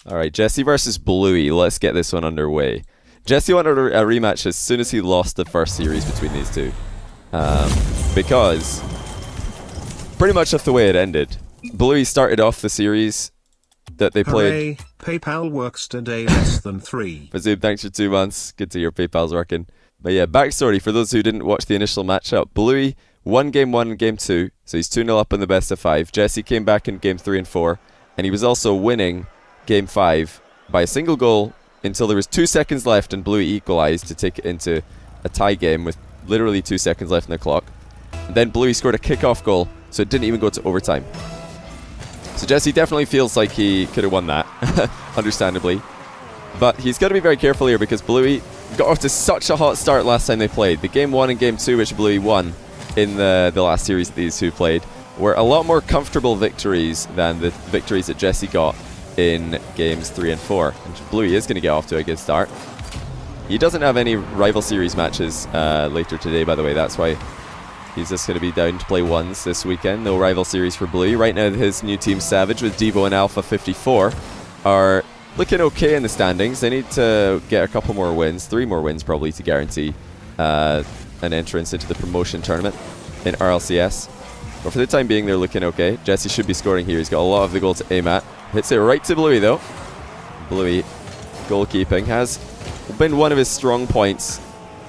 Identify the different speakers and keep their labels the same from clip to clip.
Speaker 1: Alright, Jessie versus Bluey. Let's get this one underway. Jessie wanted a rematch as soon as he lost the first series between these two. Because pretty much that's the way it ended. Bluey started off the series that they played.
Speaker 2: Hooray, PayPal works today less than 3.
Speaker 1: Bazoom, thanks for 2 months. Good to hear PayPal's working. But yeah, backstory for those who didn't watch the initial matchup. Bluey won game 1 and game 2, so he's 2-0 up in the best of 5. Jessie came back in game 3 and 4, and he was also winning game 5 by a single goal until there was 2 seconds left and Bluey equalized to take it into a tie game with literally 2 seconds left in the clock. And then Bluey scored a kickoff goal, so it didn't even go to overtime. So Jessie definitely feels like he could have won that, understandably. But he's got to be very careful here because Bluey got off to such a hot start last time they played. The game 1 and game 2, which Bluey won in the last series that these two played, were a lot more comfortable victories than the victories that Jessie got in games 3 and 4. And Bluey is going to get off to a good start. He doesn't have any rival series matches later today, by the way. That's why he's just going to be down to play ones this weekend. No rival series for Bluey. Right now, his new team, Savage, with Devo and Alpha 54, are looking okay in the standings. They need to get a couple more wins, 3 more wins probably, to guarantee an entrance into the promotion tournament in RLCS. But for the time being, they're looking okay. Jessie should be scoring here. He's got a lot of the goal to aim at. Hits it right to Bluey, though. Bluey, goalkeeping, has been one of his strong points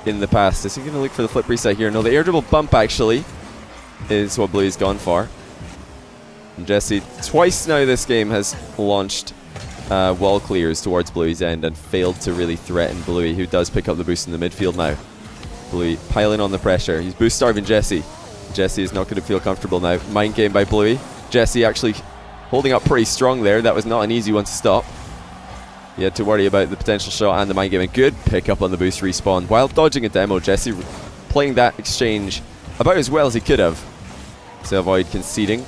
Speaker 1: in the past. Is he going to look for the flip reset here? No, the air dribble bump, actually, is what Bluey's gone for. And Jessie, twice now this game, has launched wall clears towards Bluey's end and failed to really threaten Bluey, who does pick up the boost in the midfield now. Bluey piling on the pressure. He's boost starving Jessie. Jessie is not going to feel comfortable now. Mind game by Bluey. Jessie actually holding up pretty strong there. That was not an easy one to stop. He had to worry about the potential shot and the mind game. A good pick up on the boost respawn while dodging a demo. Jessie playing that exchange about as well as he could have to avoid conceding.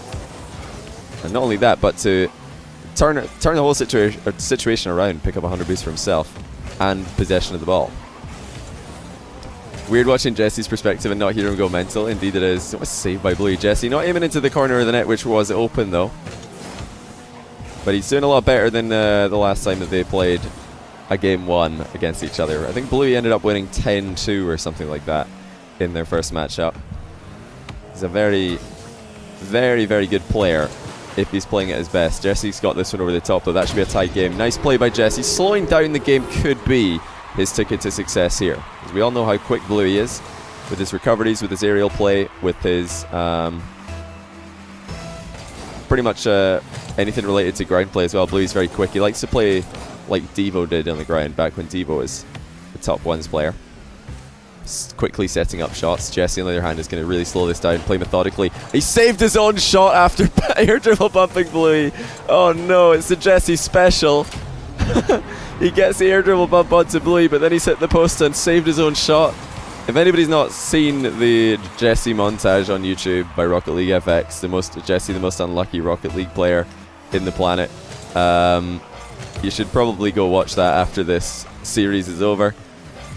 Speaker 1: And not only that, but to turn the whole situation around, pick up 100 boost for himself and possession of the ball. Weird watching Jessie's perspective and not hearing him go mental. Indeed it is. It was saved by Bluey. Jessie not aiming into the corner of the net, which was open though. But he's doing a lot better than the last time that they played a game 1 against each other. I think Bluey ended up winning 10-2 or something like that in their first matchup. He's a very, very, very good player if he's playing at his best. Jessie's got this one over the top though. That should be a tight game. Nice play by Jessie. Slowing down the game could be his ticket to success here. Because we all know how quick Bluey is with his recoveries, with his aerial play, with his pretty much anything related to ground play as well. Bluey's very quick. He likes to play like Devo did on the ground back when Devo was the top ones player. Quickly setting up shots. Jessie on the other hand is going to really slow this down, play methodically. He saved his own shot after air dribble bumping Bluey. Oh no, it's the Jessie special. He gets the air dribble bump onto Bluey, but then he's hit the post and saved his own shot. If anybody's not seen the Jessie montage on YouTube by Rocket League FX, Jessie, the most unlucky Rocket League player in the planet, you should probably go watch that after this series is over,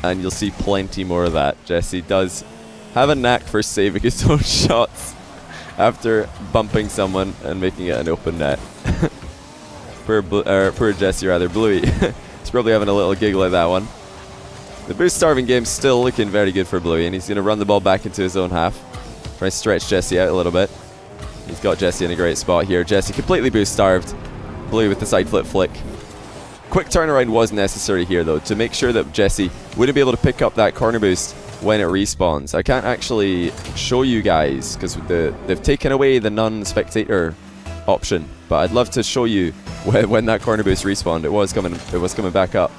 Speaker 1: and you'll see plenty more of that. Jessie does have a knack for saving his own shots after bumping someone and making it an open net. Poor Jessie, rather. Bluey. He's probably having a little giggle at that one. The boost starving game's still looking very good for Bluey, and he's going to run the ball back into his own half. Try to stretch Jessie out a little bit. He's got Jessie in a great spot here. Jessie completely boost starved. Bluey with the side flip flick. Quick turnaround was necessary here though, to make sure that Jessie wouldn't be able to pick up that corner boost when it respawns. I can't actually show you guys because they've taken away the non-spectator option, but I'd love to show you when that corner boost respawned. It was coming back up.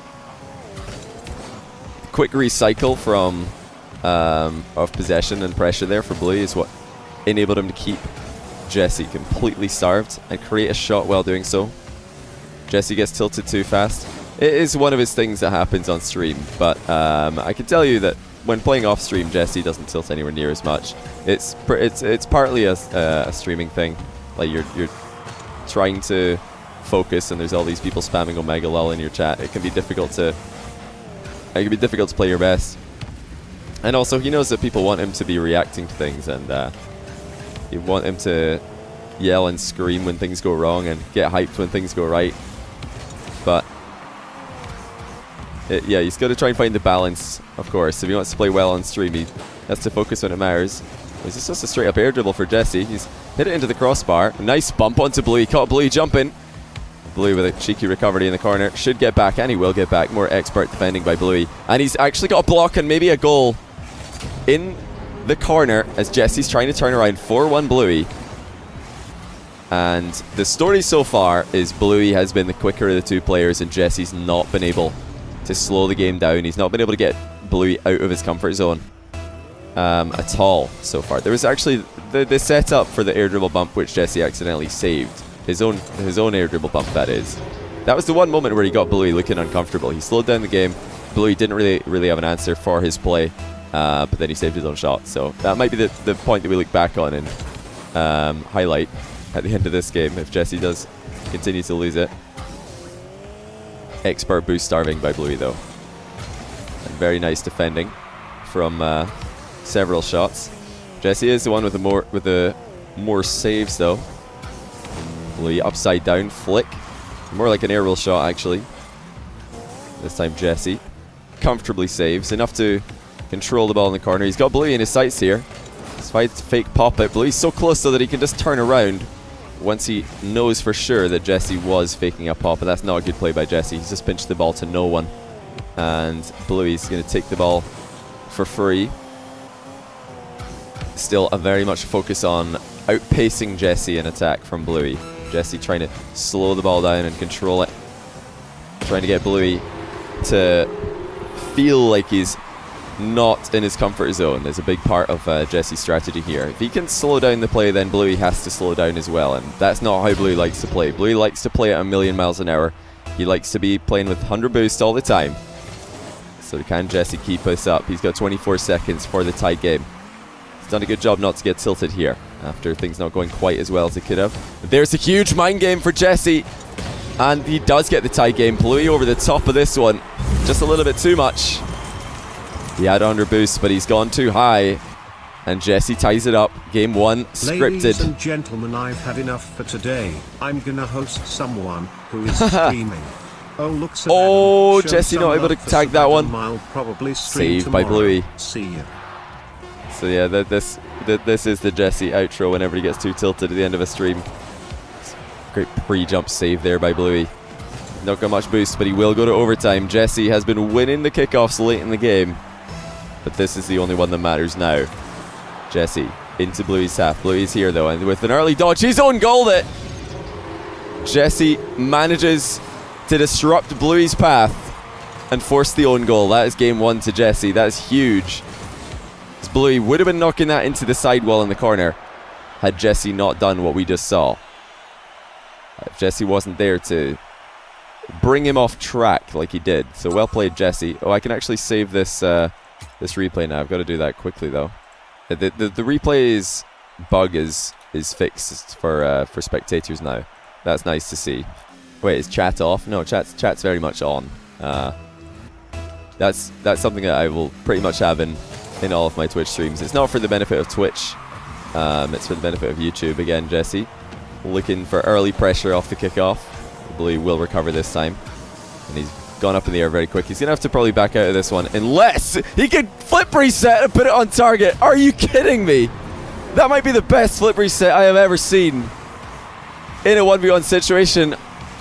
Speaker 1: Quick recycle from of possession and pressure there for Bluey is what enabled him to keep Jessie completely starved and create a shot while doing so. Jessie gets tilted too fast. It is one of his things that happens on stream, but I can tell you that when playing off stream, Jessie doesn't tilt anywhere near as much. It's partly a streaming thing. Like you're trying to focus and there's all these people spamming Omega Lol in your chat. It can be difficult to play your best. And also he knows that people want him to be reacting to things, and you want him to yell and scream when things go wrong and get hyped when things go right. but yeah, he's got to try and find the balance, of course. If he wants to play well on stream, he has to focus when it matters. Is this just a straight up air dribble for Jessie? He's hit it into the crossbar. Nice bump onto Bluey. Caught Bluey jumping. Bluey with a cheeky recovery in the corner. Should get back, and he will get back. More expert defending by Bluey. And he's actually got a block and maybe a goal in the corner as Jessie's trying to turn around 4-1 Bluey. And the story so far is Bluey has been the quicker of the two players, and Jessie's not been able to slow the game down. He's not been able to get Bluey out of his comfort zone at all so far. There was actually the setup for the air dribble bump, which Jessie accidentally saved. His own air dribble bump, that is. That was the one moment where he got Bluey looking uncomfortable. He slowed down the game. Bluey didn't really have an answer for his play, but then he saved his own shot. So that might be the point that we look back on and highlight at the end of this game if Jessie does continue to lose it. Expert boost starving by Bluey though. And very nice defending from several shots. Jessie is the one with the more saves though. Bluey upside down flick. More like an aerial shot actually. This time Jessie comfortably saves. Enough to control the ball in the corner. He's got Bluey in his sights here. He's fighting to fake pop it. Bluey's so close so that he can just turn around once he knows for sure that Jessie was faking a pop, but that's not a good play by Jessie. He's just pinched the ball to no one. And Bluey's going to take the ball for free. Still a very much focus on outpacing Jessie in attack from Bluey. Jessie trying to slow the ball down and control it. Trying to get Bluey to feel like he's not in his comfort zone. There's a big part of Jessie's strategy here. If he can slow down the play, then Bluey has to slow down as well, and that's not how Bluey likes to play. Bluey likes to play at 1,000,000 miles an hour. He likes to be playing with 100 boost all the time. So can Jessie keep this up? He's got 24 seconds for the tie game. He's done a good job not to get tilted here after things not going quite as well as he could have. There's a huge mind game for Jessie, and he does get the tie game. Bluey over the top of this one, just a little bit too much. He had 100 boost, but he's gone too high. And Jessie ties it up. Game 1 scripted.
Speaker 2: Ladies and gentlemen, I've had enough for today. I'm gonna host someone who is streaming. Oh, look,
Speaker 1: oh, Jessie not able to tag that one.
Speaker 2: Probably
Speaker 1: saved by Bluey.
Speaker 2: See you.
Speaker 1: So yeah, this is the Jessie outro whenever he gets too tilted at the end of a stream. Great pre-jump save there by Bluey. Not got much boost, but he will go to overtime. Jessie has been winning the kickoffs late in the game, but this is the only one that matters now. Jessie into Bluey's half. Bluey's here though, and with an early dodge, he's own goaled it. Jessie manages to disrupt Bluey's path and force the own goal. That is game 1 to Jessie. That is huge. As Bluey would have been knocking that into the sidewall in the corner had Jessie not done what we just saw. If Jessie wasn't there to bring him off track like he did. So well played, Jessie. Oh, I can actually save this this replay now. I've got to do that quickly though. The replay's bug is fixed for spectators now. That's nice to see. Wait, is chat off? No, chat's very much on. That's something that I will pretty much have in all of my Twitch streams. It's not for the benefit of Twitch. It's for the benefit of YouTube. Again, Jessie looking for early pressure off the kickoff. Bluey will recover this time. And he's gone up in the air very quick. He's going to have to probably back out of this one. Unless he can flip reset and put it on target. Are you kidding me? That might be the best flip reset I have ever seen in a 1v1 situation.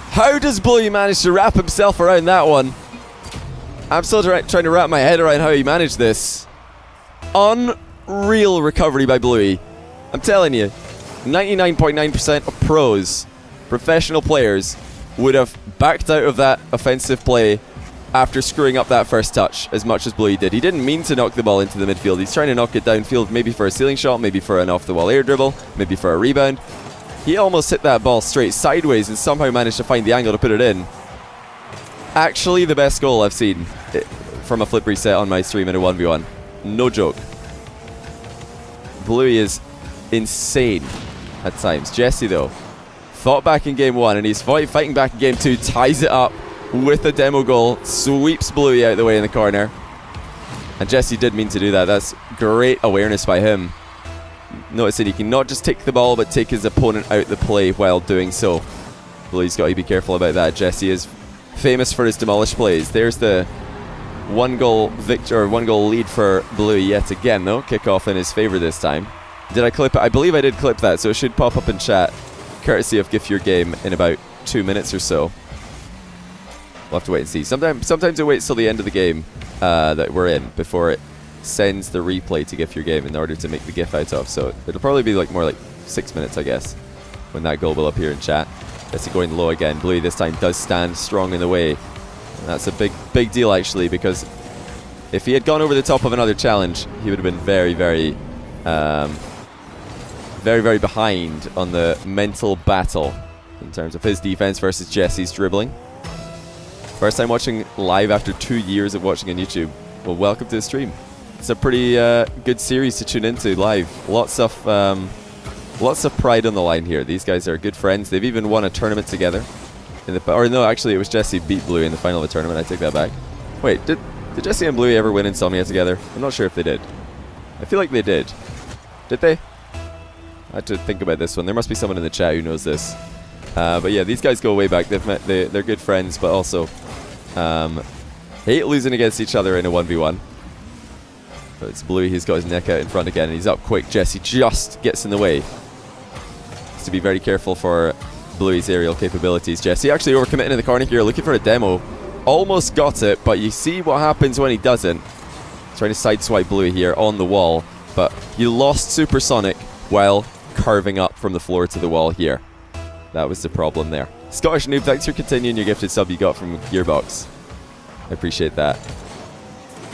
Speaker 1: How does Bluey manage to wrap himself around that one? I'm still trying to wrap my head around how he managed this. Unreal recovery by Bluey. I'm telling you, 99.9% of pros, professional players, would have backed out of that offensive play after screwing up that first touch as much as Bluey did. He didn't mean to knock the ball into the midfield. He's trying to knock it downfield, maybe for a ceiling shot, maybe for an off-the-wall air dribble, maybe for a rebound. He almost hit that ball straight sideways and somehow managed to find the angle to put it in. Actually, the best goal I've seen from a flip reset on my stream in a 1v1. No joke. Bluey is insane at times. Jessie, though, fought back in game 1, and he's fighting back in game 2, ties it up with a demo goal, sweeps Bluey out the way in the corner. And Jessie did mean to do that. That's great awareness by him. Notice that he can not just take the ball, but take his opponent out the play while doing so. Bluey's got to be careful about that. Jessie is famous for his demolish plays. There's the 1-goal victory, or 1-goal lead for Bluey yet again, though. Kickoff in his favor this time. Did I clip it? I believe I did clip that, so it should pop up in chat, courtesy of GIF Your Game, in about 2 minutes or so. We'll have to wait and see. Sometimes it waits till the end of the game that we're in before it sends the replay to GIF Your Game in order to make the GIF out of. So it'll probably be like more like 6 minutes, I guess, when that goal will appear in chat. Jessie going low again. Bluey this time does stand strong in the way. And that's a big deal, actually, because if he had gone over the top of another challenge, he would have been very behind on the mental battle in terms of his defense versus Jessie's dribbling. First time watching live after 2 years of watching on YouTube. Well, welcome to the stream. It's a pretty good series to tune into live. Lots of pride on the line here. These guys are good friends. They've even won a tournament together. Or no, actually, it was Jessie beat Bluey in the final of the tournament. I take that back. Wait, did Jessie and Bluey ever win Insomnia together? I'm not sure if they did. I feel like they did. Did they? I had to think about this one. There must be someone in the chat who knows this. But yeah, these guys go way back. They're good friends, but also hate losing against each other in a 1v1. But it's Bluey, he's got his neck out in front again, and he's up quick. Jessie just gets in the way. Has to be very careful for Bluey's aerial capabilities. Jessie actually overcommitting in the corner here, looking for a demo. Almost got it, but you see what happens when he doesn't. Trying to sideswipe Bluey here on the wall, but he lost Supersonic while carving up from the floor to the wall here. That was the problem there. Scottish Noob, thanks for continuing your gifted sub you got from Gearbox. I appreciate that.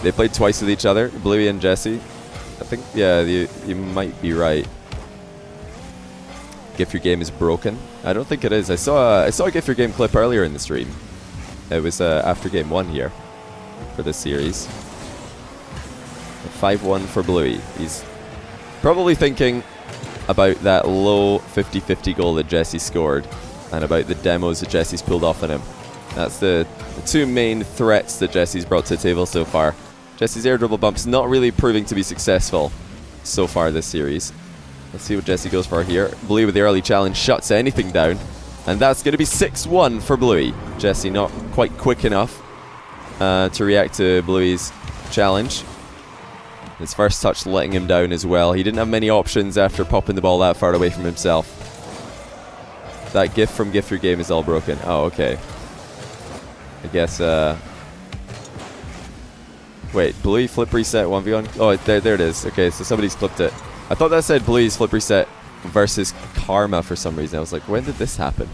Speaker 1: They played twice with each other, Bluey and Jessie. I think, yeah, you might be right. GIF Your Game is broken. I don't think it is. I saw a GIF Your Game clip earlier in the stream. It was after game 1 here for this series. 5-1 for Bluey. He's probably thinking about that low 50-50 goal that Jessie scored and about the demos that Jessie's pulled off on him. That's the two main threats that Jessie's brought to the table so far. Jessie's air dribble bump's not really proving to be successful so far this series. Let's see what Jessie goes for here. Bluey with the early challenge shuts anything down. And that's going to be 6-1 for Bluey. Jessie not quite quick enough to react to Bluey's challenge. His first touch letting him down as well. He didn't have many options after popping the ball that far away from himself. That GIF from GIF Your Game is all broken. Oh, okay. I guess, wait, Bluey flip reset 1v1? Oh, there it is. Okay, so somebody's clipped it. I thought that said Bluey's flip reset versus Karma for some reason. I was like, when did this happen?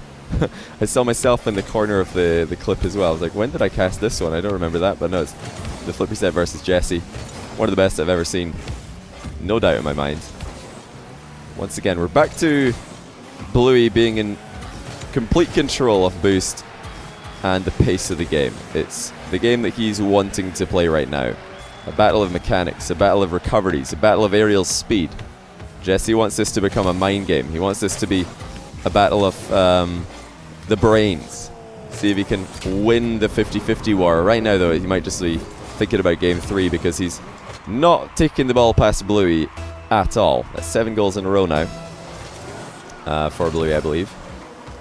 Speaker 1: I saw myself in the corner of the clip as well. I was like, when did I cast this one? I don't remember that, but no, it's the flip reset versus Jessie. One of the best I've ever seen. No doubt in my mind. Once again, we're back to Bluey being in complete control of boost and the pace of the game. It's the game that he's wanting to play right now. A battle of mechanics, a battle of recoveries, a battle of aerial speed. Jessie wants this to become a mind game. He wants this to be a battle of the brains. See if he can win the 50-50 war. Right now, though, he might just be thinking about game 3 because he's not taking the ball past Bluey at all. That's 7 goals in a row now for Bluey, I believe.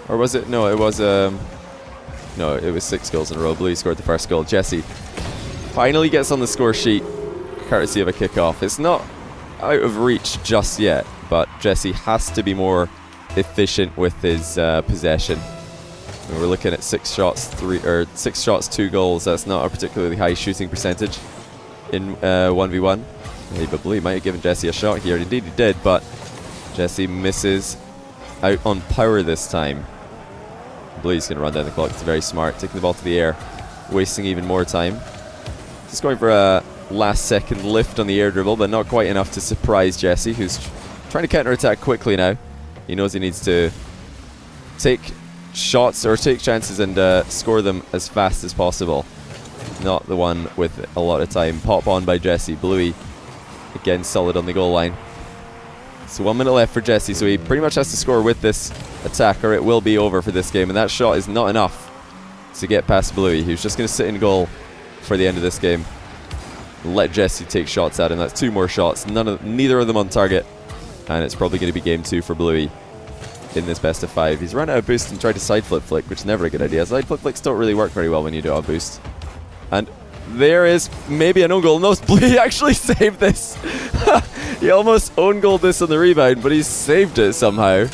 Speaker 1: Or was it? No, it was no, it was 6 goals in a row. Bluey scored the first goal. Jessie finally gets on the score sheet, courtesy of a kickoff. It's not out of reach just yet, but Jessie has to be more efficient with his possession. And we're looking at 6 shots, 2 goals. That's not a particularly high shooting percentage in 1v1. Hey, but Bluey might have given Jessie a shot here. Indeed he did, but Jessie misses out on power this time. Bluey's going to run down the clock. It's very smart. Taking the ball to the air, wasting even more time. Just going for a last-second lift on the air dribble, but not quite enough to surprise Jessie, who's trying to counter-attack quickly now. He knows he needs to take shots or take chances and score them as fast as possible. Not the one with a lot of time. Pop on by Jessie. Bluey again solid on the goal line. So 1 minute left for Jessie, so he pretty much has to score with this attack or it will be over for this game, and that shot is not enough to get past Bluey, who's just going to sit in goal for the end of this game. Let Jessie take shots at him. That's 2 more shots, neither of them on target, and it's probably going to be game 2 for Bluey. in this best of 5. He's run out of boost and tried to side flip flick, which is never a good idea. Side flip flicks don't really work very well when you do it on boost. And there is maybe an own goal. No, Bluey actually saved this. He almost own goaled this on the rebound, but he saved it somehow.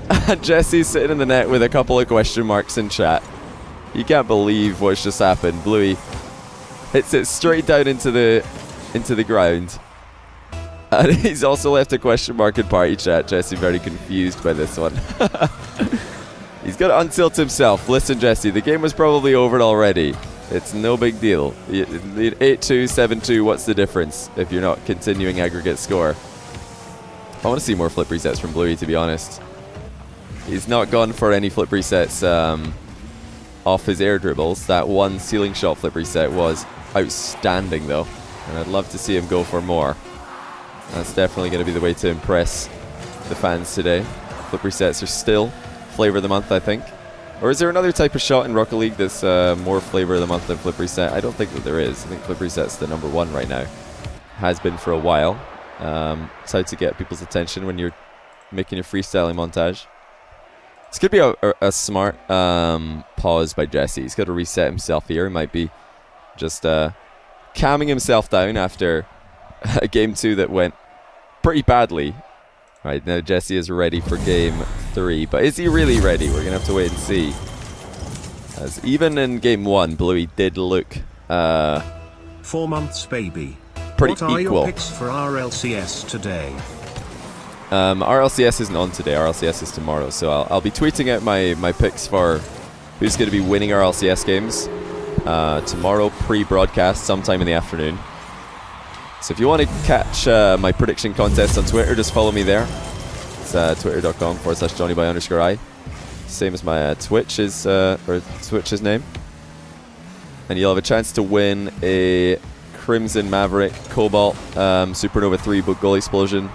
Speaker 1: And Jesse's sitting in the net with a couple of question marks in chat. You can't believe what's just happened. Bluey hits it straight down into the ground. And he's also left a question mark in party chat. Jesse very confused by this one. He's got to untilt himself. Listen, Jesse, the game was probably over already. It's no big deal. 8-2, 7-2, what's the difference if you're not continuing aggregate score? I want to see more flip resets from Bluey, to be honest. He's not gone for any flip resets off his air dribbles. That one ceiling shot flip reset was outstanding, though. And I'd love to see him go for more. That's definitely going to be the way to impress the fans today. Flip resets are still flavor of the month, I think. Or is there another type of shot in Rocket League that's more flavor of the month than flip reset? I don't think that there is. I think flip reset's the #1 right now. Has been for a while. It's how to get people's attention when you're making your freestyling montage. It's going to be a smart pause by Jesse. He's got to reset himself here. He might be just calming himself down after a game 2 that went pretty badly. Right, now Jesse is ready for game 3, but is he really ready? We're going to have to wait and see. As even in game 1, Bluey did look
Speaker 2: 4 months, baby.
Speaker 1: pretty
Speaker 2: what are
Speaker 1: equal.
Speaker 2: Your picks for RLCS today?
Speaker 1: RLCS isn't on today. RLCS is tomorrow, so I'll be tweeting out my picks for who's going to be winning RLCS games tomorrow, pre-broadcast, sometime in the afternoon. So if you want to catch my prediction contest on Twitter, just follow me there. It's twitter.com/JohnnyBoy_I. Same as my Twitch's name. And you'll have a chance to win a Crimson Maverick Cobalt Supernova 3 Goal Explosion,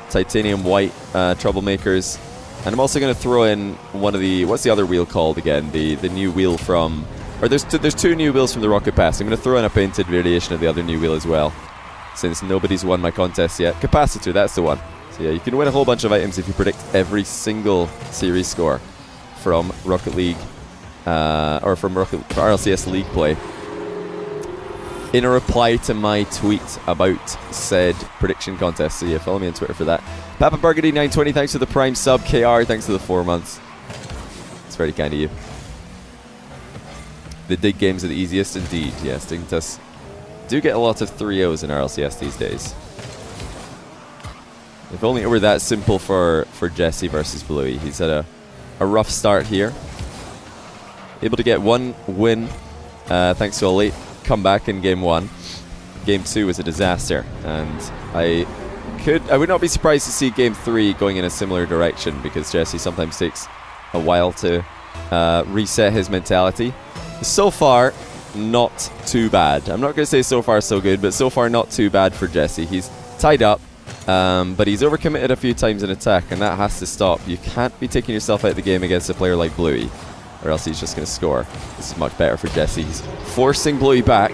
Speaker 1: Titanium White Troublemakers. And I'm also going to throw in one of the, what's the other wheel called again? The new wheel from, or there's two new wheels from the Rocket Pass. I'm going to throw in a painted variation of the other new wheel as well, since nobody's won my contest yet. Capacitor, that's the one. So yeah, you can win a whole bunch of items if you predict every single series score from Rocket League, or from RLCS League play, in a reply to my tweet about said prediction contest. So yeah, follow me on Twitter for that. Papa Burgundy 920, thanks for the Prime sub. KR, thanks for the 4 months. It's very kind of you. The dig games are the easiest indeed. Yes, Dignitas do get a lot of 3-0s in RLCS these days. If only it were that simple for Jesse versus Bluey. He's had a rough start here. Able to get 1 win thanks to a late comeback in game 1. Game 2 was a disaster, and I would not be surprised to see game 3 going in a similar direction, because Jesse sometimes takes a while to reset his mentality. So far, not too bad. I'm not going to say so far so good, but so far not too bad for Jesse. He's tied up, but he's overcommitted a few times in attack, and that has to stop. You can't be taking yourself out of the game against a player like Bluey, or else he's just going to score. This is much better for Jesse. He's forcing Bluey back,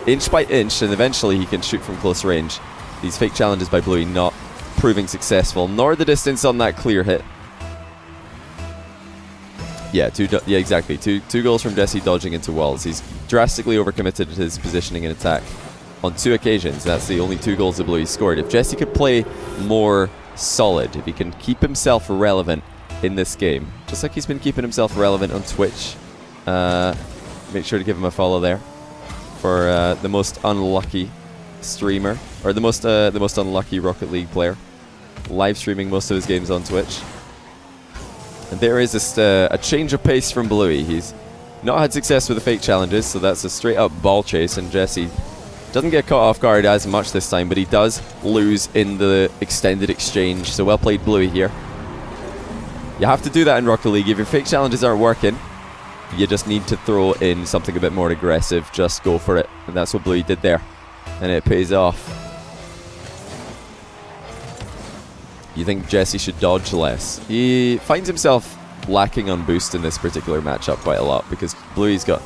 Speaker 1: inch by inch, and eventually he can shoot from close range. These fake challenges by Bluey not proving successful, nor the distance on that clear hit. Yeah, exactly. Two goals from Jesse dodging into walls. He's drastically overcommitted his positioning and attack on 2 occasions. That's the only 2 goals that Bluey scored. If Jesse could play more solid, if he can keep himself relevant in this game, just like he's been keeping himself relevant on Twitch, make sure to give him a follow there for the most unlucky streamer, or the most unlucky Rocket League player, live streaming most of his games on Twitch. And there is just a change of pace from Bluey. He's not had success with the fake challenges, so that's a straight up ball chase, and Jesse doesn't get caught off guard as much this time, but he does lose in the extended exchange. So well played, Bluey, here. You have to do that in Rocket League. If your fake challenges aren't working, you just need to throw in something a bit more aggressive. Just go for it. And that's what Bluey did there, and it pays off. You think Jesse should dodge less? He finds himself lacking on boost in this particular matchup quite a lot, because Bluey's got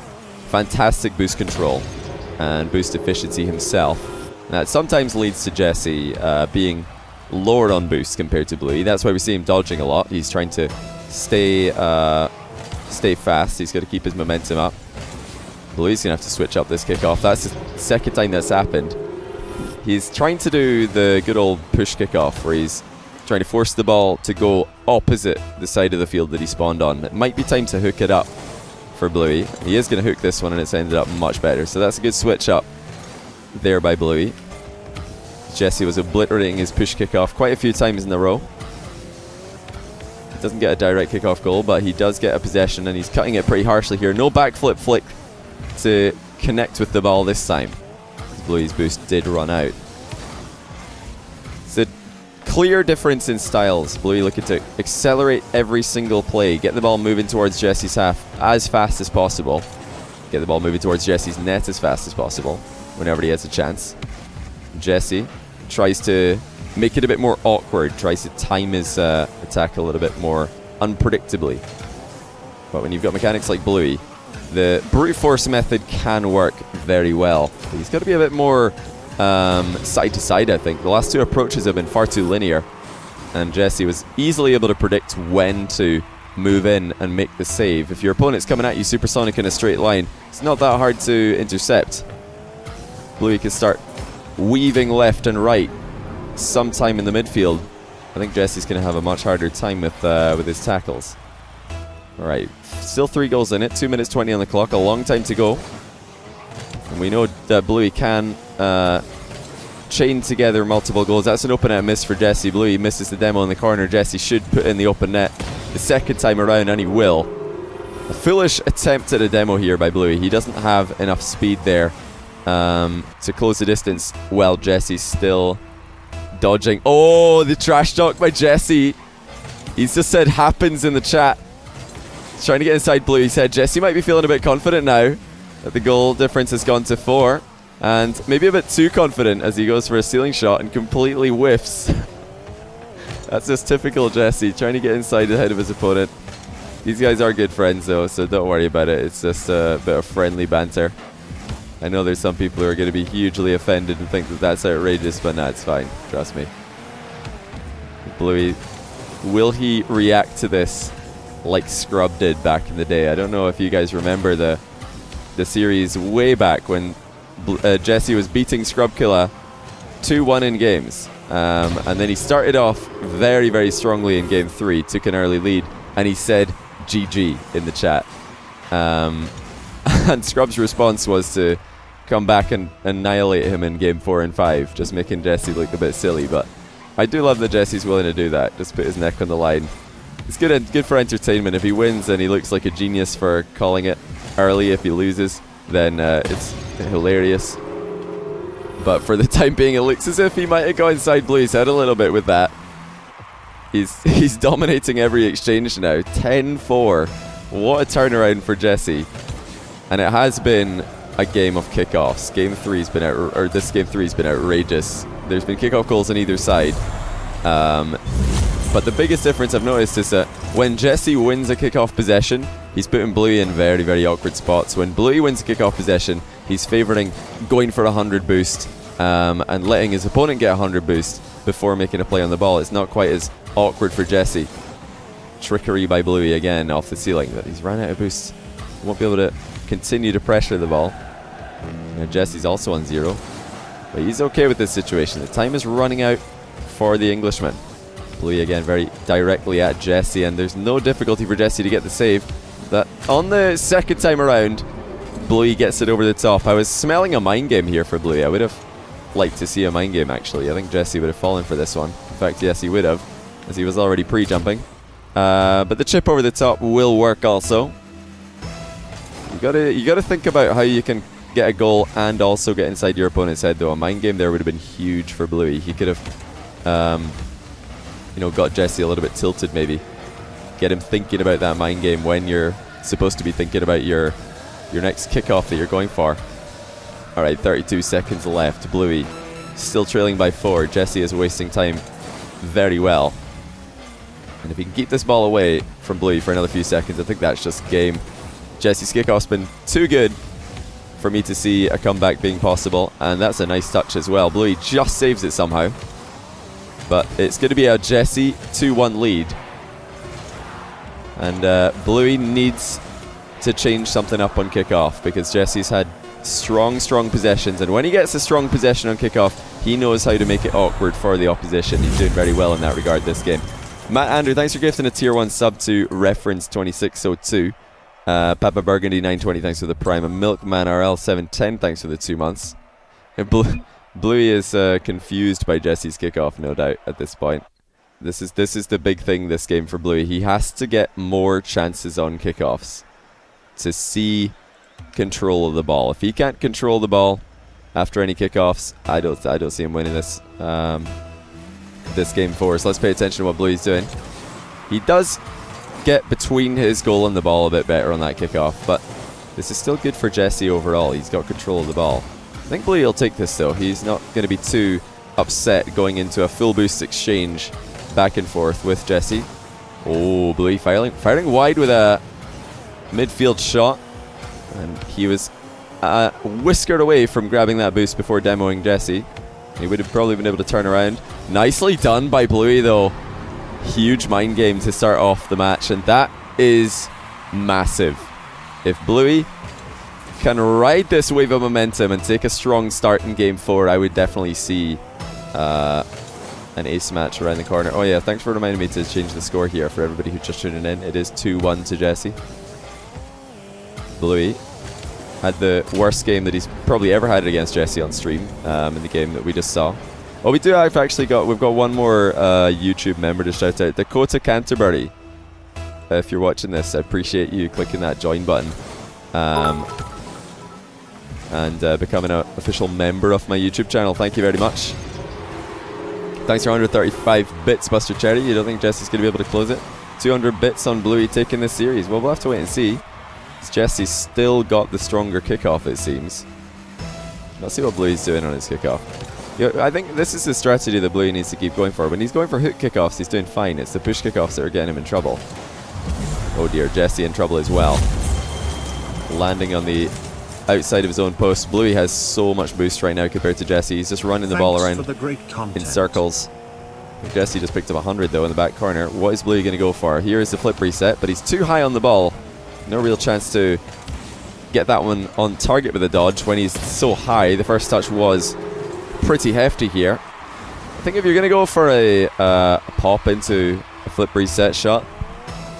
Speaker 1: fantastic boost control and boost efficiency himself. That sometimes leads to Jesse being lower on boost compared to Bluey. That's why we see him dodging a lot. He's trying to stay fast. He's got to keep his momentum up. Bluey's going to have to switch up this kickoff. That's the second time that's happened. He's trying to do the good old push kickoff where he's trying to force the ball to go opposite the side of the field that he spawned on. It might be time to hook it up for Bluey. He is going to hook this one, and it's ended up much better. So that's a good switch up there by Bluey. Jessie was obliterating his push kickoff quite a few times in a row. He doesn't get a direct kickoff goal, but he does get a possession, and he's cutting it pretty harshly here. No backflip flick to connect with the ball this time. Bluey's boost did run out. It's a clear difference in styles. Bluey looking to accelerate every single play, get the ball moving towards Jessie's half as fast as possible, get the ball moving towards Jessie's net as fast as possible whenever he has a chance. Jessie tries to make it a bit more awkward, tries to time his attack a little bit more unpredictably. But when you've got mechanics like Bluey, the brute force method can work very well. But he's got to be a bit more side to side, I think. The last two approaches have been far too linear, and Jessie was easily able to predict when to move in and make the save. If your opponent's coming at you supersonic in a straight line, it's not that hard to intercept. Bluey can start weaving left and right sometime in the midfield. I think Jessie's going to have a much harder time with his tackles. Alright, still 3 goals in it, 2 minutes 20 on the clock, a long time to go. And we know that Bluey can chain together multiple goals. That's an open net miss for Jessie. Bluey misses the demo in the corner. Jessie should put in the open net the second time around, and he will. A foolish attempt at a demo here by Bluey. He doesn't have enough speed there to close the distance while Jessie's still dodging. Oh, the trash talk by Jessie. He's just said happens in the chat. He's trying to get inside Bluey's head. Jessie might be feeling a bit confident now that the goal difference has gone to 4. And maybe a bit too confident as he goes for a ceiling shot and completely whiffs. That's just typical Jessie, trying to get inside the head of his opponent. These guys are good friends though, so don't worry about it. It's just a bit of friendly banter. I know there's some people who are going to be hugely offended and think that that's outrageous, but nah, it's fine. Trust me. Bluey, will he react to this like Scrub did back in the day? I don't know if you guys remember the series way back when Jessie was beating Scrubkilla 2-1 in games. And then he started off very, very strongly in game 3, took an early lead, and he said GG in the chat. And Scrub's response was to come back and annihilate him in game 4 and 5, just making Jessie look a bit silly. But I do love that Jessie's willing to do that, just put his neck on the line. It's good for entertainment. If he wins and he looks like a genius for calling it early, if he loses, then it's hilarious. But for the time being, it looks as if he might have got inside Bluey's head a little bit with that. He's dominating every exchange now. 10-4. What a turnaround for Jessie. And it has been a game of kickoffs. This game 3's been outrageous. There's been kickoff goals on either side. But the biggest difference I've noticed is that when Jessie wins a kickoff possession, he's putting Bluey in very, very awkward spots. When Bluey wins a kickoff possession, he's favouring going for a 100 boost and letting his opponent get a 100 boost before making a play on the ball. It's not quite as awkward for Jessie. Trickery by Bluey again off the ceiling, but he's run out of boost. He won't be able to continue to pressure the ball. Now Jessie's also on 0, but he's okay with this situation. The time is running out for the Englishman. Bluey again very directly at Jessie, and there's no difficulty for Jessie to get the save. That on the second time around, Bluey gets it over the top. I was smelling a mind game here for Bluey. I would have liked to see a mind game actually. I think Jessie would have fallen for this one. In fact, yes, he would have, as he was already pre-jumping. But the chip over the top will work also. You gotta think about how you can get a goal and also get inside your opponent's head though. A mind game there would have been huge for Bluey. He could have got Jessie a little bit tilted maybe. Get him thinking about that mind game when you're supposed to be thinking about your next kickoff that you're going for. Alright, 32 seconds left. Bluey still trailing by 4. Jessie is wasting time very well. And if he can keep this ball away from Bluey for another few seconds, I think that's just game. Jessie's kickoff's been too good for me to see a comeback being possible, and that's a nice touch as well. Bluey just saves it somehow. But it's going to be a Jessie 2-1 lead. And Bluey needs to change something up on kickoff because Jessie's had strong possessions, and when he gets a strong possession on kickoff, he knows how to make it awkward for the opposition. He's doing very well in that regard this game. Matt Andrew, thanks for gifting a tier 1 sub to Reference 2602. Papa Burgundy 920, thanks for the prime. And Milkman RL 710, thanks for the 2 months. Bluey is confused by Jessie's kickoff, no doubt, at this point. This is the big thing this game for Bluey. He has to get more chances on kickoffs to see control of the ball. If he can't control the ball after any kickoffs, I don't see him winning this this game for us. Let's pay attention to what Bluey's doing. He does get between his goal and the ball a bit better on that kickoff, but this is still good for Jessie overall. He's got control of the ball. I think Bluey will take this though. He's not going to be too upset going into a full boost exchange back and forth with Jessie. Oh, Bluey firing wide with a midfield shot, and he was whiskered away from grabbing that boost before demoing Jessie. He would have probably been able to turn around. Nicely done by Bluey though. Huge mind game to start off the match, and that is massive. If Bluey can ride this wave of momentum and take a strong start in game 4, I would definitely see an ace match around the corner. Oh yeah, thanks for reminding me to change the score here for everybody who's just tuning in. It is 2-1 to Jessie. Bluey had the worst game that he's probably ever had against Jessie on stream in the game that we just saw. Oh, we've got one more YouTube member to shout out, Dakota Canterbury. If you're watching this, I appreciate you clicking that join button and becoming an official member of my YouTube channel. Thank you very much. Thanks for 135 bits, Buster Cherry. You don't think Jessie's going to be able to close it? 200 bits on Bluey taking this series. Well, we'll have to wait and see. Jessie's still got the stronger kickoff, it seems. Let's see what Bluey's doing on his kickoff. I think this is the strategy that Bluey needs to keep going for. When he's going for hook kickoffs, he's doing fine. It's the push kickoffs that are getting him in trouble. Oh dear, Jessie in trouble as well. Landing on the outside of his own post. Bluey has so much boost right now compared to Jessie. He's just running the ball around in circles. Jessie just picked up 100 though in the back corner. What is Bluey going to go for? Here is the flip reset, but he's too high on the ball. No real chance to get that one on target with a dodge when he's so high. The first touch was pretty hefty here. I think if you're going to go for a pop into a flip reset shot,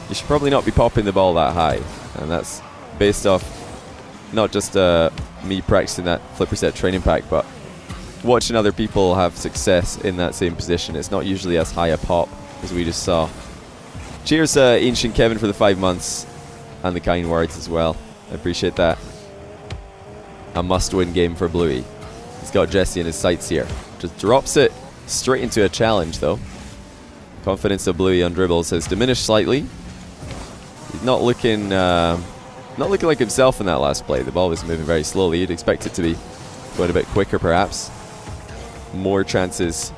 Speaker 1: you should probably not be popping the ball that high. And that's based off not just me practicing that flip reset training pack, but watching other people have success in that same position. It's not usually as high a pop as we just saw. Cheers Ancient Kevin for the 5 months and the kind words as well. I appreciate that. A must-win game for Bluey. He's got Jessie in his sights here. Just drops it straight into a challenge though. Confidence of Bluey on dribbles has diminished slightly. He's not looking like himself in that last play. The ball was moving very slowly. You'd expect it to be going a bit quicker perhaps. More chances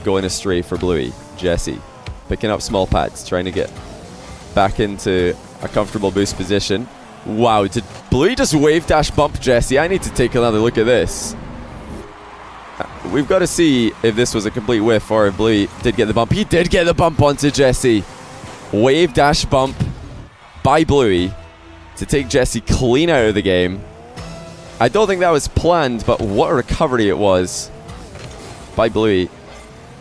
Speaker 1: going astray for Bluey. Jessie picking up small pads, trying to get back into a comfortable boost position. Wow, did Bluey just wave dash bump Jessie? I need to take another look at this. We've got to see if this was a complete whiff or if Bluey did get the bump. He did get the bump onto Jessie. Wave dash bump by Bluey to take Jessie clean out of the game. I don't think that was planned, but what a recovery it was by Bluey.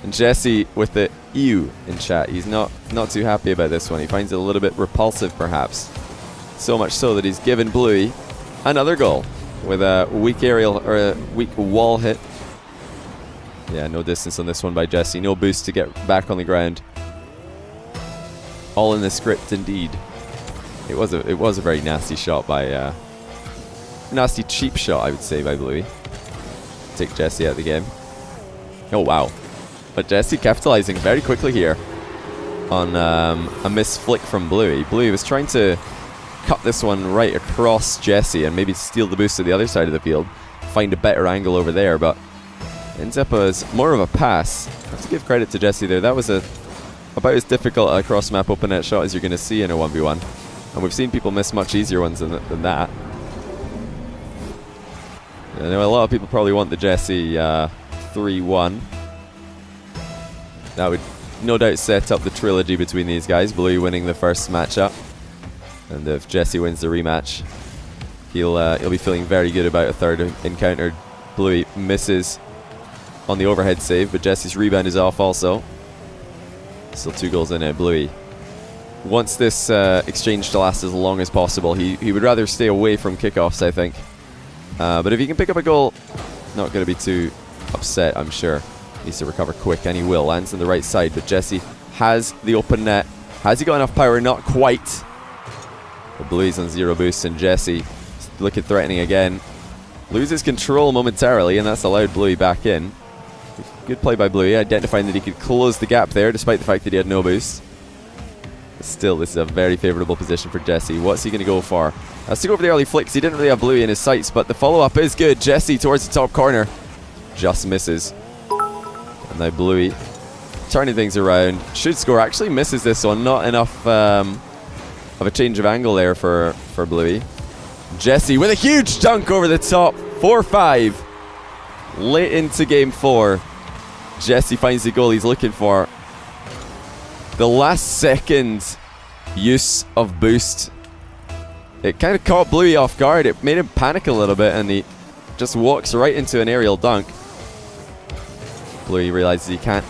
Speaker 1: And Jessie with the ew in chat. He's not too happy about this one. He finds it a little bit repulsive perhaps. So much so that he's given Bluey another goal with a weak aerial or a weak wall hit. Yeah, no distance on this one by Jessie. No boost to get back on the ground. All in the script indeed. It was a very nasty shot by nasty cheap shot I would say by Bluey. Take Jessie out of the game. Oh wow. But Jessie capitalizing very quickly here on a missed flick from Bluey. Bluey was trying to cut this one right across Jessie and maybe steal the boost to the other side of the field. Find a better angle over there, but ends up as more of a pass. I have to give credit to Jessie there. That was about as difficult a cross-map open net shot as you're going to see in a 1v1. And we've seen people miss much easier ones than that. I know a lot of people probably want the Jessie 3-1. That would no doubt set up the trilogy between these guys. Bluey winning the first matchup, and if Jessie wins the rematch, he'll be feeling very good about a third encounter. Bluey misses on the overhead save, but Jessie's rebound is off also. Still 2 goals in it. Bluey wants this exchange to last as long as possible. He would rather stay away from kickoffs, I think. But if he can pick up a goal, not going to be too upset, I'm sure. Needs to recover quick, and he will. Lands on the right side, but Jessie has the open net. Has he got enough power? Not quite. But Bluey's on 0 boost, and Jessie looking threatening again. Loses control momentarily, and that's allowed Bluey back in. Good play by Bluey, identifying that he could close the gap there, despite the fact that he had no boost. But still, this is a very favourable position for Jessie. What's he going to go for? Has to go for the early flicks. He didn't really have Bluey in his sights, but the follow-up is good. Jessie towards the top corner. Just misses. And now Bluey turning things around. Should score. Actually misses this one. Not enough of a change of angle there for Bluey. Jessie with a huge dunk over the top. 4-5. Late into game 4. Jessie finds the goal he's looking for. The last second use of boost. It kind of caught Bluey off guard. It made him panic a little bit, and he just walks right into an aerial dunk. Bluey realizes he can't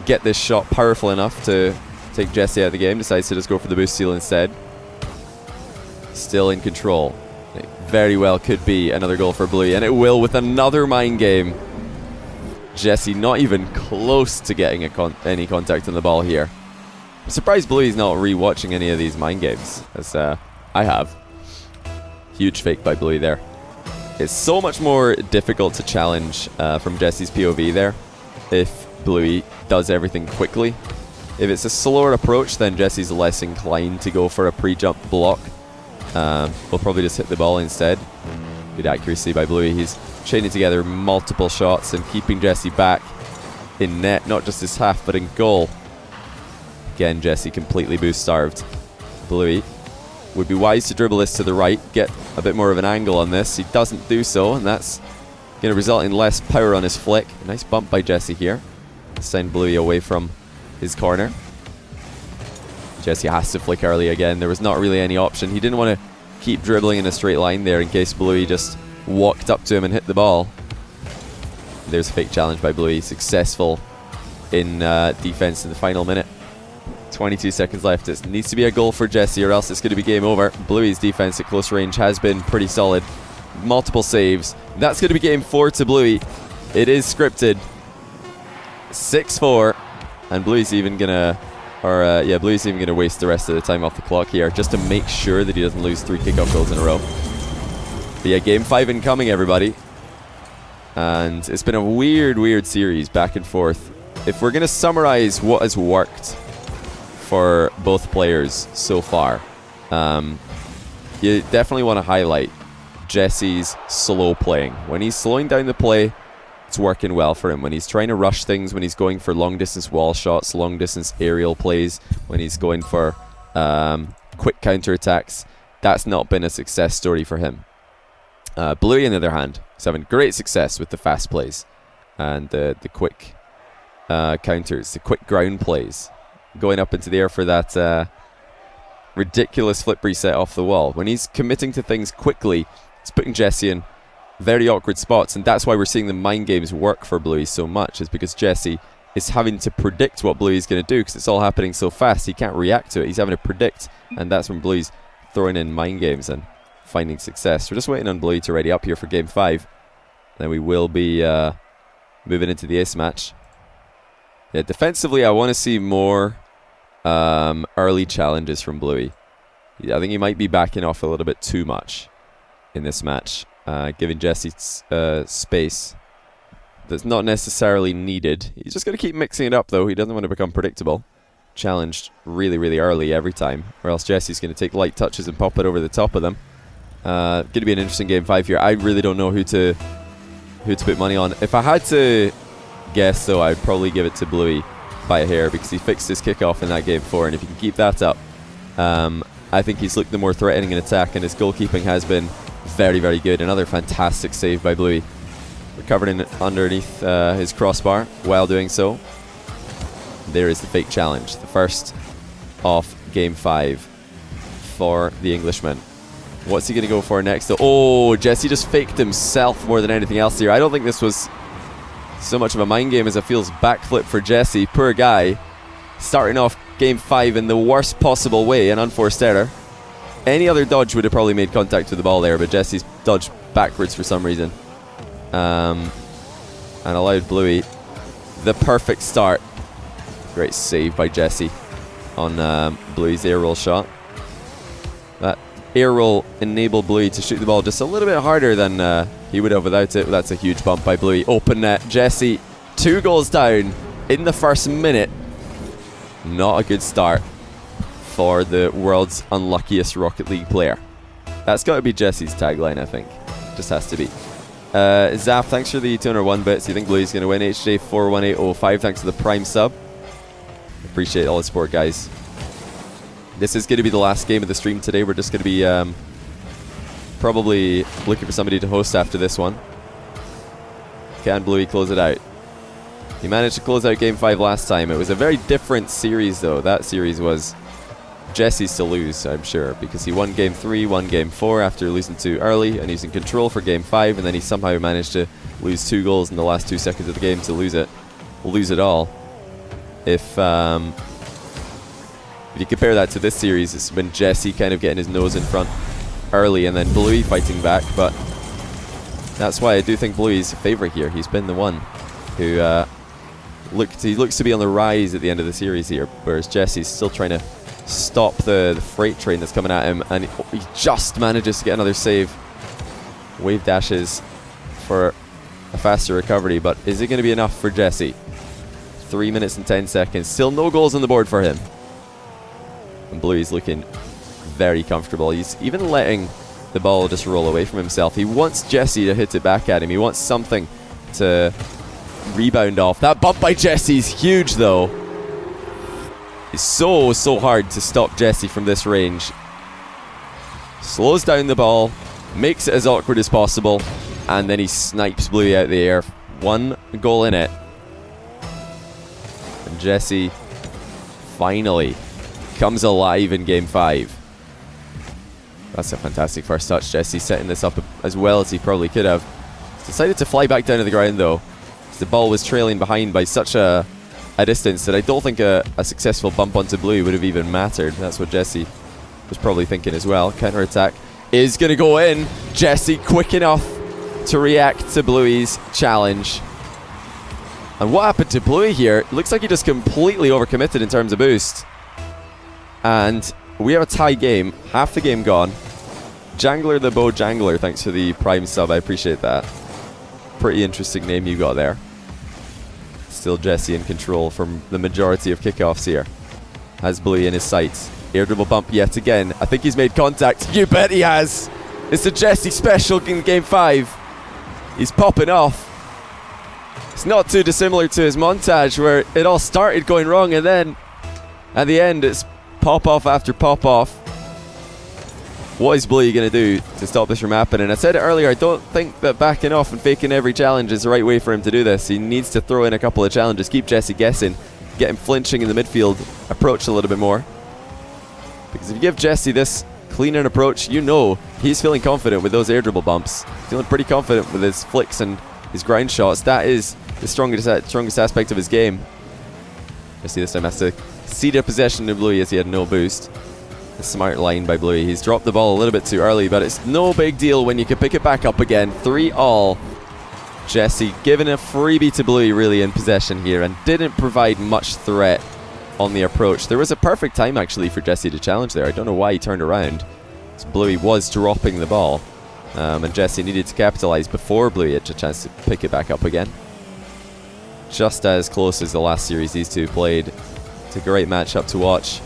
Speaker 1: get this shot powerful enough to take Jessie out of the game. Decides to just go for the boost steal instead. Still in control. It very well could be another goal for Bluey, and it will with another mind game. Jessie not even close to getting any contact on the ball here. I'm surprised Bluey's not re-watching any of these mind games, as I have. Huge fake by Bluey there. It's so much more difficult to challenge from Jessie's POV there if Bluey does everything quickly. If it's a slower approach, then Jessie's less inclined to go for a pre-jump block. We'll probably just hit the ball instead. Good accuracy by Bluey. He's chaining together multiple shots and keeping Jessie back in net, not just his half, but in goal. Again, Jessie completely boost starved. Bluey would be wise to dribble this to the right, get a bit more of an angle on this. He doesn't do so, and that's going to result in less power on his flick. A nice bump by Jessie here. Send Bluey away from his corner. Jessie has to flick early again. There was not really any option. He didn't want to keep dribbling in a straight line there in case Bluey just walked up to him and hit the ball. There's a fake challenge by Bluey. Successful in defense in the final minute. 22 seconds left. It needs to be a goal for Jessie, or else it's going to be game over. Bluey's defense at close range has been pretty solid. Multiple saves. That's going to be game 4 to Bluey. It is scripted. 6-4. And Bluey's even going to... Bluey's even going to waste the rest of the time off the clock here, just to make sure that he doesn't lose 3 kickoff goals in a row. But yeah, game 5 incoming, everybody. And it's been a weird series, back and forth. If we're going to summarize what has worked for both players so far, you definitely want to highlight Jessie's slow playing. When he's slowing down the play, it's working well for him. When he's trying to rush things, when he's going for long distance wall shots, long distance aerial plays, when he's going for quick counter attacks, that's not been a success story for him. Bluey, on the other hand, is having great success with the fast plays and the quick counters, the quick ground plays, going up into the air for that ridiculous flip reset off the wall. When he's committing to things quickly, it's putting Jessie in very awkward spots, and that's why we're seeing the mind games work for Bluey so much, is because Jessie is having to predict what Bluey's going to do, because it's all happening so fast he can't react to it. He's having to predict, and that's when Bluey's throwing in mind games and finding success. We're just waiting on Bluey to ready up here for game 5. Then we will be moving into the ace match. Yeah, defensively, I want to see more early challenges from Bluey. I think he might be backing off a little bit too much in this match, giving Jessie space that's not necessarily needed. He's just going to keep mixing it up, though. He doesn't want to become predictable. Challenged really early every time, or else Jessie's going to take light touches and pop it over the top of them. Going to be an interesting game 5 here. I really don't know who to put money on. If I had to guess, though, I'd probably give it to Bluey by a hair, because he fixed his kickoff in that game 4, and if he can keep that up, I think he's looked the more threatening in attack, and his goalkeeping has been very good. Another fantastic save by Bluey, recovering underneath his crossbar while doing so. there is the fake challenge. The first of Game 5 for the Englishman. What's he going to go for next? Oh, Jessie just faked himself more than anything else here. I don't think this was so much of a mind game as it feels backflip for Jessie. Poor guy. Starting off Game 5 in the worst possible way, an unforced error. Any other dodge would have probably made contact with the ball there, but Jessie's dodged backwards for some reason. And allowed Bluey the perfect start. Great save by Jessie on Bluey's air roll shot. That air roll enabled Bluey to shoot the ball just a little bit harder than he would have without it. That's a huge bump by Bluey. Open net. Jessie, 2 goals down in the first minute. Not a good start for the world's unluckiest Rocket League player. That's got to be Jessie's tagline, I think. Just has to be. Zaf, thanks for the 201 bits. You think Bluey's going to win? HJ41805, thanks for the Prime sub. Appreciate all the support, guys. This is going to be the last game of the stream today. We're just going to be probably looking for somebody to host after this one. Can Bluey close it out? He managed to close out Game 5 last time. It was a very different series, though. That series was Jessie's to lose, I'm sure, because he won Game 3, won Game 4 after losing 2 early, and he's in control for Game 5, and then he somehow managed to lose 2 goals in the last 2 seconds of the game to lose it all. If you compare that to this series, it's been Jessie kind of getting his nose in front early, and then Bluey fighting back, but that's why I do think Bluey's a favourite here. He's been the one who he looks to be on the rise at the end of the series here, whereas Jessie's still trying to stop the freight train that's coming at him, and he just manages to get another save. Wave dashes for a faster recovery, but is it going to be enough for Jessie? 3 minutes and 10 seconds. Still no goals on the board for him. And Bluey's looking very comfortable. He's even letting the ball just roll away from himself. He wants Jessie to hit it back at him. He wants something to rebound off. That bump by Jessie's huge, though. It's so hard to stop Jessie from this range. Slows down the ball, makes it as awkward as possible, and then he snipes Bluey out the air. 1 goal in it. And Jessie finally comes alive in Game 5. That's a fantastic first touch. Jessie setting this up as well as he probably could have. He's decided to fly back down to the ground, though. The ball was trailing behind by such a distance that I don't think a successful bump onto Bluey would have even mattered. That's what Jessie was probably thinking as well. Counter-attack is going to go in. Jessie quick enough to react to Bluey's challenge. And what happened to Bluey here? It looks like he just completely overcommitted in terms of boost. And we have a tie game. Half the game gone. Jangler the Bow Jangler, thanks for the Prime sub. I appreciate that. Pretty interesting name you got there. Still Jessie in control from the majority of kickoffs here. Has Bluey in his sights. Air dribble bump yet again. I think he's made contact. You bet he has. It's a Jessie special in Game 5. He's popping off. It's not too dissimilar to his montage where it all started going wrong, and then at the end it's pop off after pop off. What is Bluey going to do to stop this from happening? I said it earlier, I don't think that backing off and faking every challenge is the right way for him to do this. He needs to throw in a couple of challenges, keep Jessie guessing, get him flinching in the midfield approach a little bit more. Because if you give Jessie this clean and approach, you know he's feeling confident with those air dribble bumps. Feeling pretty confident with his flicks and his grind shots. That is the strongest aspect of his game. Jessie this time has to cede a possession to Bluey as he had no boost. A smart line by Bluey. He's dropped the ball a little bit too early, but it's no big deal when you can pick it back up again. 3-all. Jessie giving a freebie to Bluey really in possession here and didn't provide much threat on the approach. There was a perfect time actually for Jessie to challenge there. I don't know why he turned around. Bluey was dropping the ball and Jessie needed to capitalize before Bluey had a chance to pick it back up again. Just as close as the last series these two played. It's a great matchup to watch.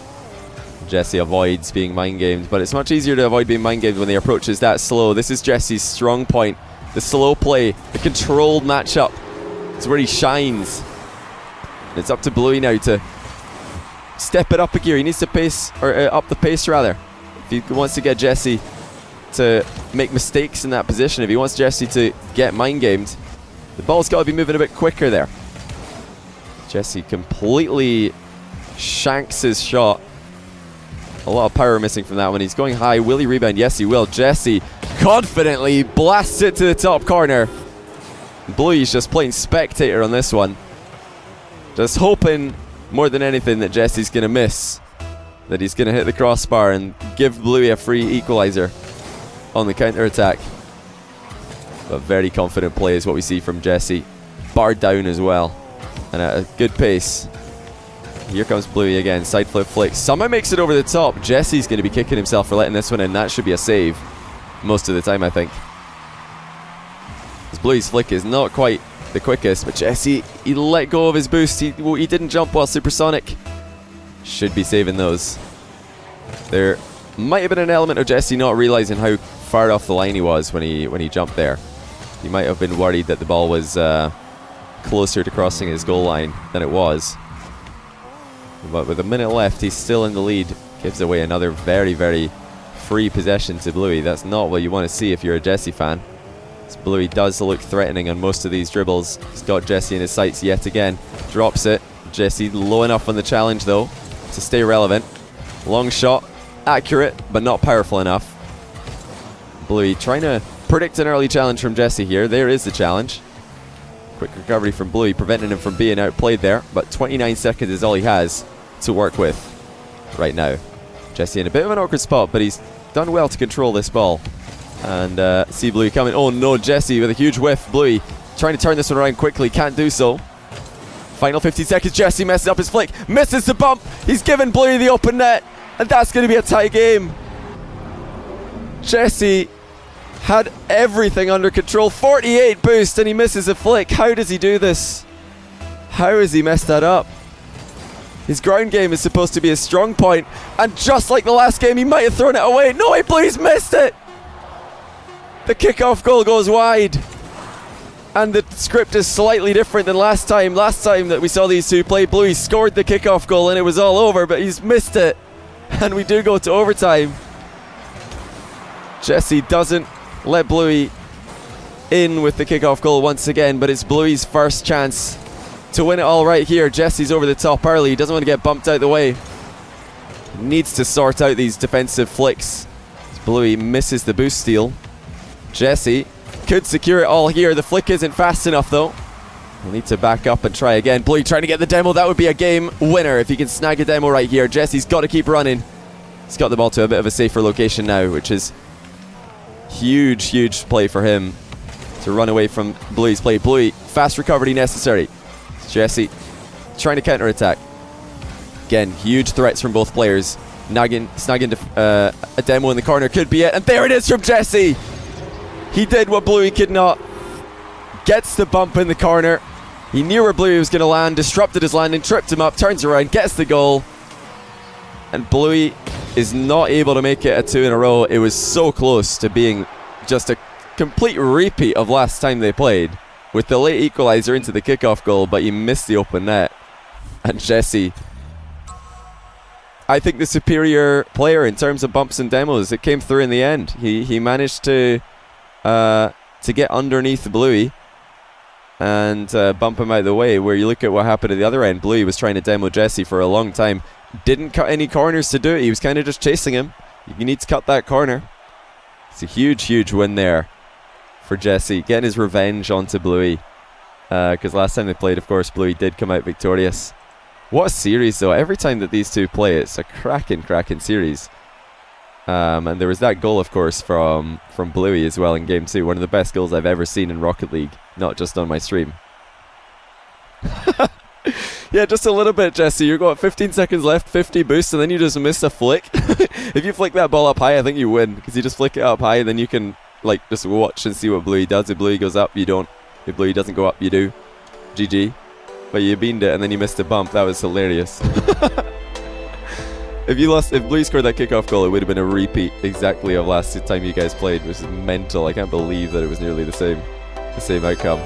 Speaker 1: Jessie avoids being mind gamed, but it's much easier to avoid being mind gamed when the approach is that slow. This is Jessie's strong point. The slow play, the controlled matchup. It's where he shines. And it's up to Bluey now to step it up a gear. He needs to pace, or up the pace rather. If he wants to get Jessie to make mistakes in that position, if he wants Jessie to get mind gamed, the ball's got to be moving a bit quicker there. Jessie completely shanks his shot. A lot of power missing from that one. He's going high. Will he rebound? Yes, he will. Jessie confidently blasts it to the top corner. Bluey's just playing spectator on this one. Just hoping more than anything that Jessie's going to miss. That he's going to hit the crossbar and give Bluey a free equalizer on the counter-attack. But very confident play is what we see from Jessie. Bar down as well. And at a good pace. Here comes Bluey again. Side flip flick. Somehow makes it over the top. Jessie's going to be kicking himself for letting this one in. That should be a save. Most of the time, I think. Because Bluey's flick is not quite the quickest. But Jessie, he let go of his boost. He didn't jump while supersonic. Should be saving those. There might have been an element of Jessie not realizing how far off the line he was when he jumped there. He might have been worried that the ball was closer to crossing his goal line than it was. But with a minute left, he's still in the lead. Gives away another very, very free possession to Bluey. That's not what you want to see if you're a Jessie fan. As Bluey does look threatening on most of these dribbles. He's got Jessie in his sights yet again. Drops it. Jessie low enough on the challenge though to stay relevant. Long shot. Accurate, but not powerful enough. Bluey trying to predict an early challenge from Jessie here. There is the challenge. Quick recovery from Bluey, preventing him from being outplayed there. But 29 seconds is all he has to work with right now. Jessie in a bit of an awkward spot, but he's done well to control this ball. And see Bluey coming. Oh no, Jessie with a huge whiff. Bluey trying to turn this one around quickly. Can't do so. Final 15 seconds. Jessie messes up his flick. Misses the bump. He's given Bluey the open net. And that's going to be a tie game. Jessie had everything under control. 48 boost and he misses a flick. How does he do this? How has he messed that up? His ground game is supposed to be a strong point, and just like the last game, he might have thrown it away. No, he Bluey's missed it. The kickoff goal goes wide. And the script is slightly different than last time. Last time that we saw these two play, Bluey scored the kickoff goal and it was all over, but he's missed it. And we do go to overtime. Jessie doesn't let Bluey in with the kickoff goal once again, but it's Bluey's first chance to win it all right here. Jessie's over the top early. He doesn't want to get bumped out the way. He needs to sort out these defensive flicks. As Bluey misses the boost steal. Jessie could secure it all here. The flick isn't fast enough though. We'll need to back up and try again. Bluey trying to get the demo. That would be a game winner if he can snag a demo right here. Jessie's got to keep running. He's got the ball to a bit of a safer location now, which is huge play for him to run away from Bluey's play. Bluey, fast recovery necessary. Jessie trying to counter-attack. Again, huge threats from both players. Snagging a demo in the corner could be it. And there it is from Jessie. He did what Bluey could not. Gets the bump in the corner. He knew where Bluey was going to land, disrupted his landing, tripped him up, turns around, gets the goal. And Bluey is not able to make it a two in a row. It was so close to being just a complete repeat of last time they played, with the late equalizer into the kickoff goal, but he missed the open net. And Jessie, I think the superior player in terms of bumps and demos. It came through in the end. He managed to get underneath Bluey and bump him out of the way. Where you look at what happened at the other end, Bluey was trying to demo Jessie for a long time. Didn't cut any corners to do it. He was kind of just chasing him. You need to cut that corner. It's a huge win there for Jessie, getting his revenge onto Bluey. Because last time they played, of course, Bluey did come out victorious. What a series, though. Every time that these two play, it's a cracking series. And there was that goal, of course, from Bluey as well in Game 2. One of the best goals I've ever seen in Rocket League, not just on my stream. Yeah, just a little bit, Jessie. You've got 15 seconds left, 50 boosts, and then you just miss a flick. If you flick that ball up high, I think you win. Because you just flick it up high, and then you can just watch and see what Bluey does. If Bluey goes up, you don't. If Bluey doesn't go up, you do. GG. But you beamed it, and then you missed a bump. That was hilarious. If Bluey scored that kickoff goal, it would have been a repeat exactly of last time you guys played, which is mental. I can't believe that it was nearly the same outcome.